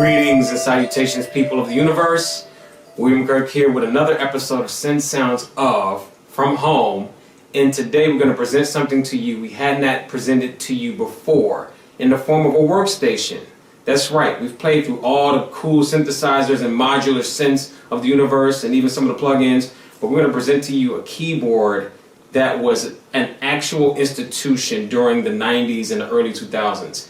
Greetings and salutations, people of the universe. William Kirk here with another episode of Sense Sounds of From Home. And today we're going to present something to you we had not presented to you before in the form of a workstation. That's right, we've played through all the cool synthesizers and modular synths of the universe and even some of the plugins, but we're going to present to you a keyboard that was an actual institution during the 90s and the early 2000s.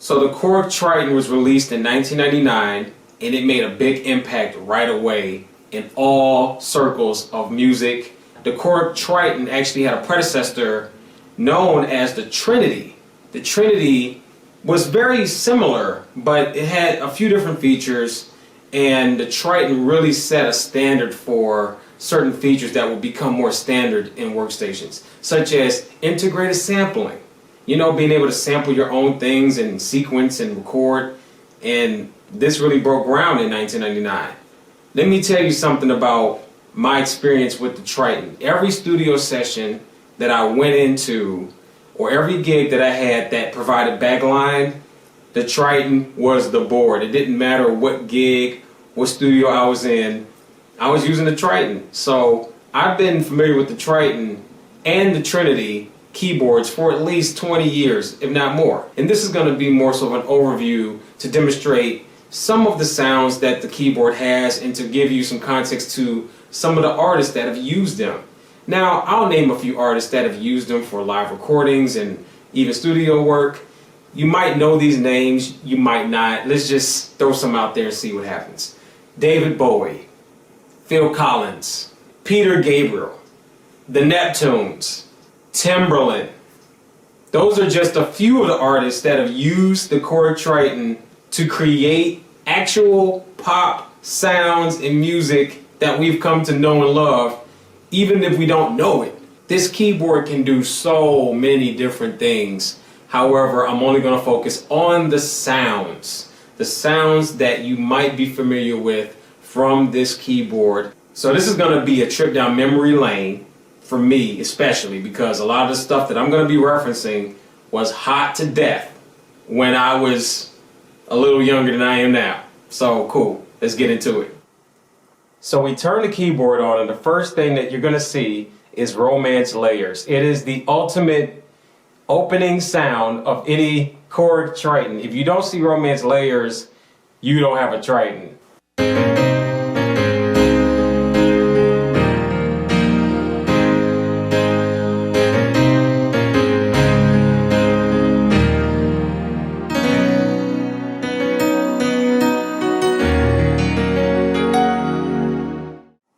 So the Korg Triton was released in 1999, and it made a big impact right away in all circles of music. The Korg Triton actually had a predecessor known as the Trinity. The Trinity was very similar, but it had a few different features, and the Triton really set a standard for certain features that would become more standard in workstations, such as integrated sampling. You know, being able to sample your own things and sequence and record, and this really broke ground in 1999. Let me tell you something about my experience with the Triton. Every studio session that I went into, or every gig that I had that provided backline, the Triton was the board. It didn't matter what gig, what studio I was in, I was using the Triton. So I've been familiar with the Triton and the Trinity keyboards for at least 20 years, if not more. And this is going to be more so of an overview to demonstrate some of the sounds that the keyboard has and to give you some context to some of the artists that have used them. Now, I'll name a few artists that have used them for live recordings and even studio work. You might know these names, you might not. Let's just throw some out there and see what happens. David Bowie, Phil Collins, Peter Gabriel, the Neptunes, Timbaland. Those are just a few of the artists that have used the Korg Triton to create actual pop sounds and music that we've come to know and love, even if we don't know it. This keyboard can do so many different things. However, I'm only going to focus on the sounds that you might be familiar with from this keyboard. So this is going to be a trip down memory lane for me, especially because a lot of the stuff that I'm going to be referencing was hot to death when I was a little younger than I am now. So cool, let's get into it. So we turn the keyboard on, and the first thing that you're going to see is Romance Layers. It is the ultimate opening sound of any Korg Triton. If you don't see Romance Layers, you don't have a Triton.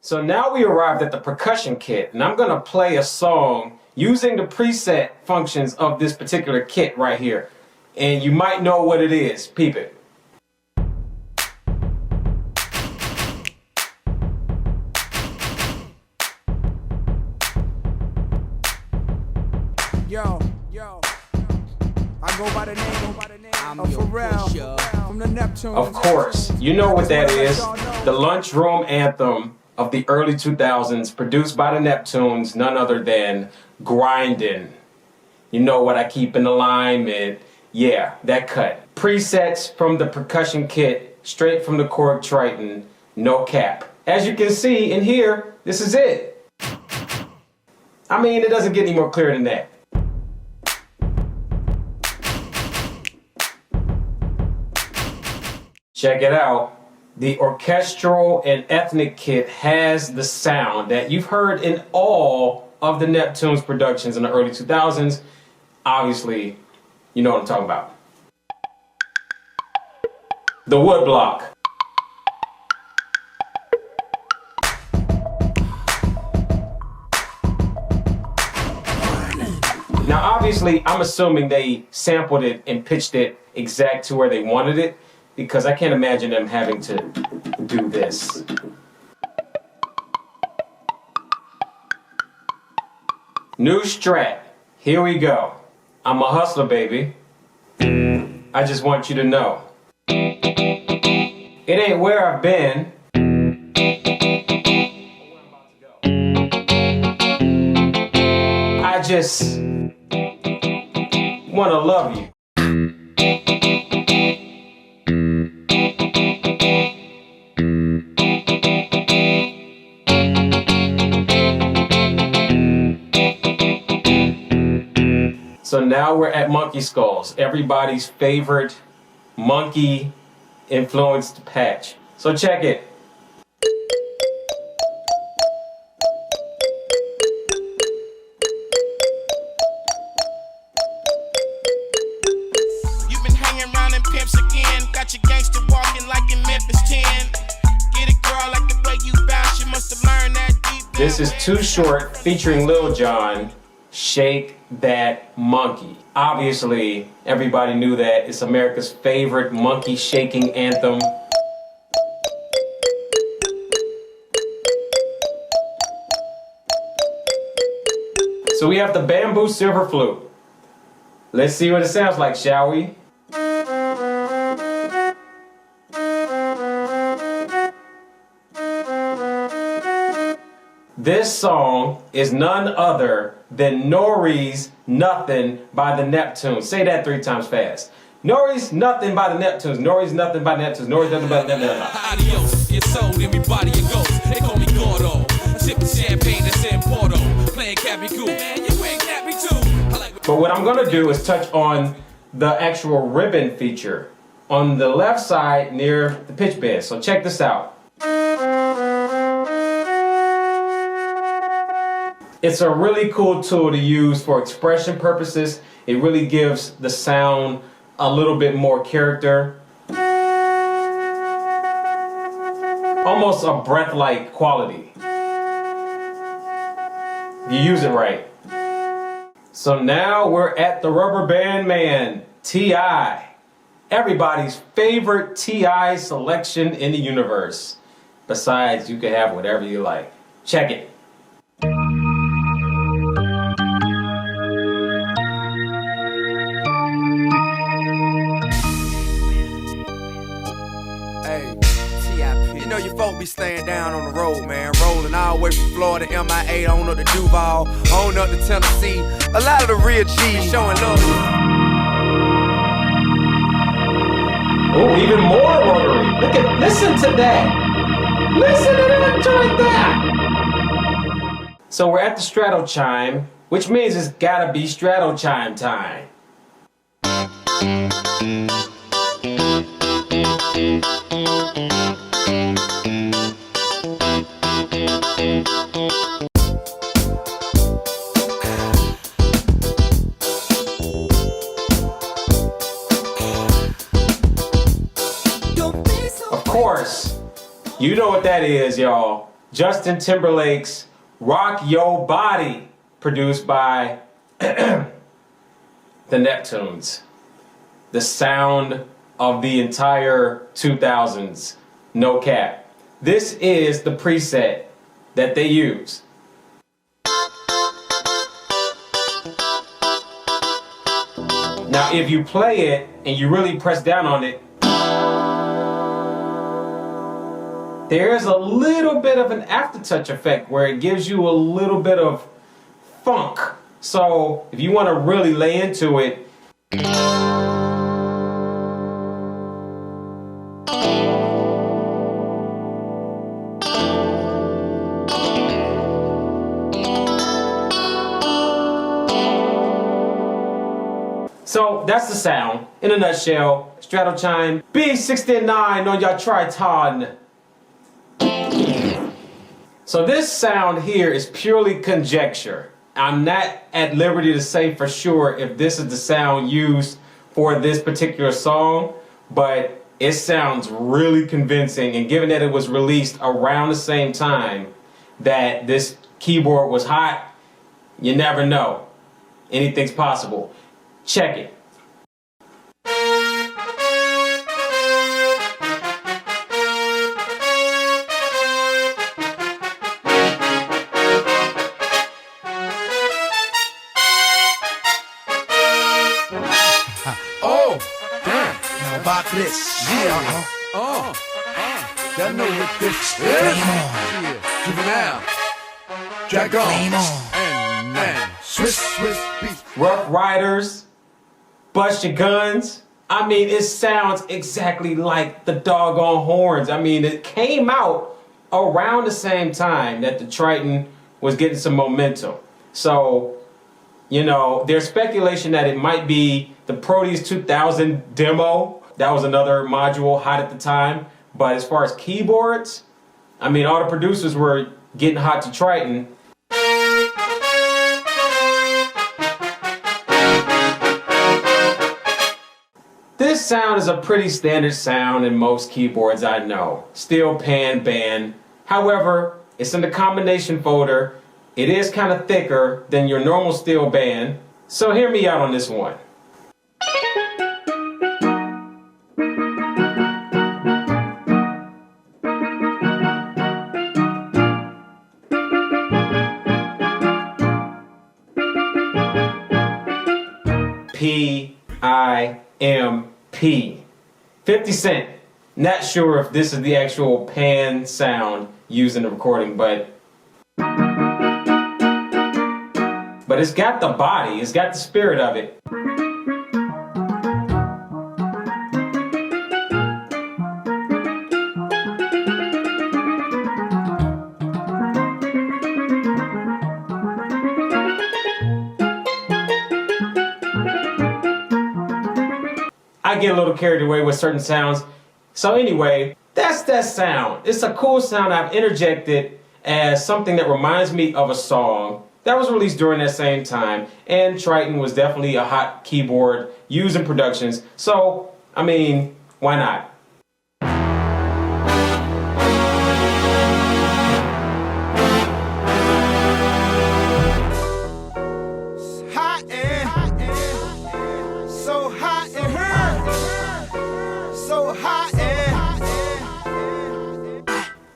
So now we arrived at the percussion kit, and I'm going to play a song using the preset functions of this particular kit right here. And you might know what it is. Peep it. Yo, I go by the name of Pharrell from the Neptunes. Of course, you know what that is. The lunchroom anthem of the early 2000s, produced by the Neptunes, none other than Grindin'. You know what I keep in alignment. Yeah, that cut. Presets from the percussion kit, straight from the Korg Triton, no cap. As you can see in here, this is it. I mean, it doesn't get any more clear than that. Check it out. The orchestral and ethnic kit has the sound that you've heard in all of the Neptunes productions in the early 2000s. Obviously, you know what I'm talking about. The woodblock. Now, obviously, I'm assuming they sampled it and pitched it exact to where they wanted it, because I can't imagine them having to do this. New Strat. Here we go. I'm a hustler, baby. I just want you to know. It ain't where I've been. I just wanna love you. So now we're at Monkey Skulls, everybody's favorite monkey influenced patch. So check it. You've been hanging around in pimps again, got your gangster walking like in Memphis 10. Get a girl like the way you bounce, you must have learned that deep. This is Too Short featuring Lil Jon, Shake That Monkey. Obviously, everybody knew that it's America's favorite monkey shaking anthem. So we have the bamboo silver flute. Let's see what it sounds like, shall we? This song is none other than Nori's Nothing by the Neptunes. Say that 3 times fast. Nori's Nothing by the Neptunes. Nori's Nothing by the Neptunes. Nori's Nothing by the Neptunes. Adios, your soul, everybody it goes. They call me Gordo. Sipping champagne that's in Porto. Playing Cappy Cool. Man, you ain't Cappy too. But what I'm gonna do is touch on the actual ribbon feature on the left side near the pitch bend. So check this out. It's a really cool tool to use for expression purposes. It really gives the sound a little bit more character. Almost a breath-like quality. You use it right. So now we're at the Rubber Band Man, T.I. Everybody's favorite T.I. selection in the universe. Besides, you can have whatever you like. Check it. You know your folk be staying down on the road, man. Rolling all the way from Florida, MIA, on up to Duval, on up to Tennessee. A lot of the real G's showing love. Oh, even more rotary. Listen to that. Listen to that joint there. So we're at the straddle chime, which means it's gotta be straddle chime time. Of course, you know what that is, y'all. Justin Timberlake's Rock Your Body, produced by the Neptunes. The sound of the entire 2000s, no cap. This is the preset that they use. Now, if you play it and you really press down on it, there's a little bit of an aftertouch effect where it gives you a little bit of funk. So if you want to really lay into it, so that's the sound in a nutshell. Straddle chime, B69 on your triton. So this sound here is purely conjecture. I'm not at liberty to say for sure if this is the sound used for this particular song, but it sounds really convincing, and given that it was released around the same time that this keyboard was hot, you never know. Anything's possible. Check it. About this, yeah. Y'all know what this is. Yeah. Juvenile, Jack on, and Swiss beats. Rough Riders, Bust Your Guns. I mean, it sounds exactly like the doggone horns. I mean, it came out around the same time that the Triton was getting some momentum. So You know, there's speculation that it might be the Proteus 2000 demo. That was another module hot at the time. But as far as keyboards, I mean, all the producers were getting hot to Triton. This sound is a pretty standard sound in most keyboards I know. Steel pan band. However, it's in the combination folder. It is kind of thicker than your normal steel band. So hear me out on this one. P-I-M-P. 50 Cent. Not sure if this is the actual pan sound used in the recording, but it's got the body, it's got the spirit of it. I get a little carried away with certain sounds. So anyway, that's that sound. It's a cool sound I've interjected as something that reminds me of a song that was released during that same time. And Triton was definitely a hot keyboard used in productions. So, I mean, why not?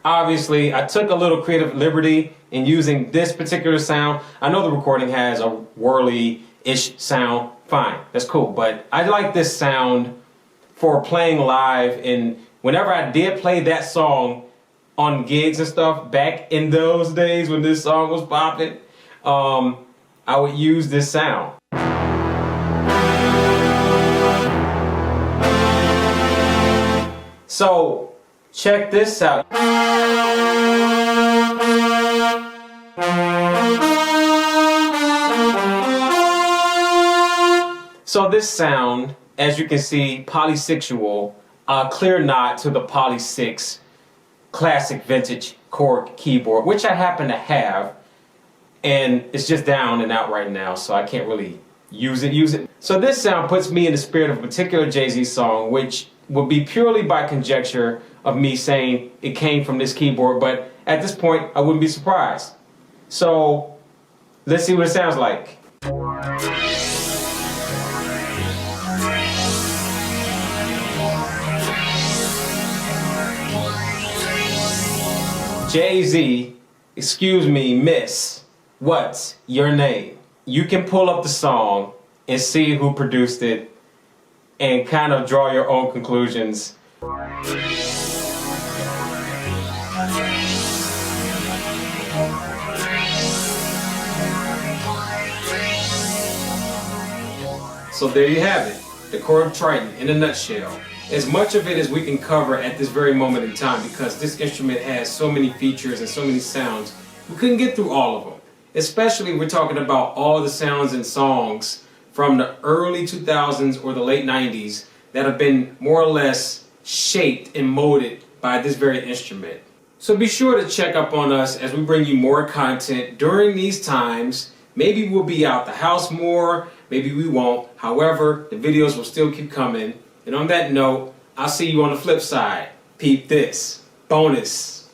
Obviously, I took a little creative liberty in using this particular sound. I know the recording has a whirly-ish sound. Fine, that's cool. But I like this sound for playing live. And whenever I did play that song on gigs and stuff back in those days when this song was popping, I would use this sound. So, check this out. So this sound, as you can see, polysexual, a clear nod to the Poly 6 classic vintage Korg keyboard, which I happen to have, and it's just down and out right now, so I can't really use it. So this sound puts me in the spirit of a particular Jay-Z song, which would be purely by conjecture of me saying it came from this keyboard, but at this point, I wouldn't be surprised. So let's see what it sounds like. Jay-Z, excuse me, miss, what's your name? You can pull up the song and see who produced it and kind of draw your own conclusions. So there you have it, the Korg Triton in a nutshell. As much of it as we can cover at this very moment in time, because this instrument has so many features and so many sounds, we couldn't get through all of them. Especially we're talking about all the sounds and songs from the early 2000s or the late 90s that have been more or less shaped and molded by this very instrument. So be sure to check up on us as we bring you more content during these times. Maybe we'll be out the house more, maybe we won't. However, the videos will still keep coming. And on that note, I'll see you on the flip side. Peep this. Bonus.